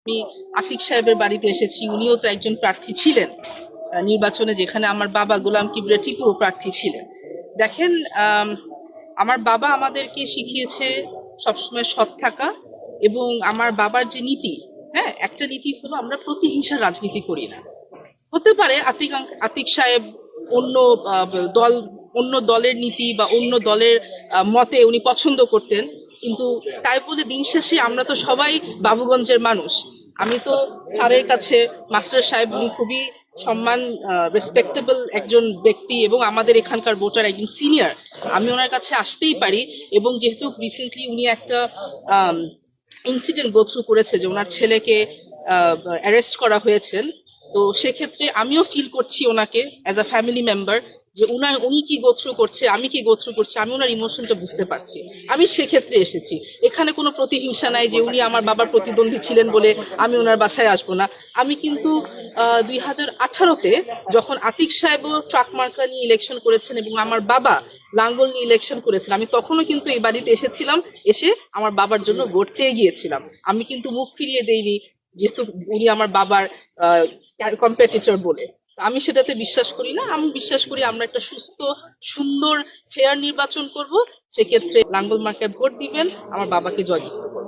আমি আতিক সাহেবের বাড়িতে এসেছি, উনিও তো একজন প্রার্থী ছিলেন নির্বাচনে, যেখানে আমার বাবা গোলাম কিবরিয়া টিপুও প্রার্থী ছিলেন। দেখেন, আমার বাবা আমাদেরকে শিখিয়েছে সবসময় সৎ থাকা, এবং আমার বাবার যে নীতি, হ্যাঁ, একটা নীতি হলো আমরা প্রতিহিংসার রাজনীতি করি না। হতে পারে আতিক সাহেব অন্য দল, অন্য দলের নীতি বা অন্য দলের মতে উনি পছন্দ করতেন, কিন্তু তাই বলে দিন শেষে আমরা তো সবাই বাবুগঞ্জের মানুষ। আমি তো স্যারের কাছে, মাস্টার সাহেব উনি খুবই সম্মান, রেসপেক্টেবল একজন ব্যক্তি এবং আমাদের এখানকার ভোটার একজন সিনিয়র, আমি ওনার কাছে আসতেই পারি। এবং যেহেতু রিসেন্টলি উনি একটা ইনসিডেন্ট গো থ্রু করেছে যে ওনার ছেলেকে অ্যারেস্ট করা হয়েছেন, তো সেক্ষেত্রে আমিও ফিল করছি ওনাকে অ্যাজ আ ফ্যামিলি মেম্বার, যে উনি কি গোথ্রু করছে, আমি কি গোথ্রু করছি, আমি ওনার ইমোশনটা বুঝতে পারছি। আমি সেক্ষেত্রে এসেছি। এখানে কোনো প্রতিহিংসা নাই যে উনি আমার বাবার প্রতিদ্বন্দ্বী ছিলেন বলে আমি ওনার বাসায় আসবো না। আমি কিন্তু 2018-তে যখন আতিক সাহেবও ট্রাক মার্কা নিয়ে ইলেকশন করেছেন এবং আমার বাবা লাঙ্গল নিয়ে ইলেকশন করেছেন, আমি তখনও কিন্তু এই বাড়িতে এসেছিলাম, এসে আমার বাবার জন্য ভোট চেয়ে গিয়েছিলাম। আমি কিন্তু মুখ ফিরিয়ে দেইনি, যেহেতু উনি আমার বাবার কম্পিটিটর বলে। আমি সেটাতে বিশ্বাস করি না। আমি বিশ্বাস করি আমরা একটা সুস্থ, সুন্দর, ফেয়ার নির্বাচন করব। সেক্ষেত্রে লাঙ্গল মার্কায় ভোট দিবেন, আমার বাবাকে জয়যুক্ত করবেন।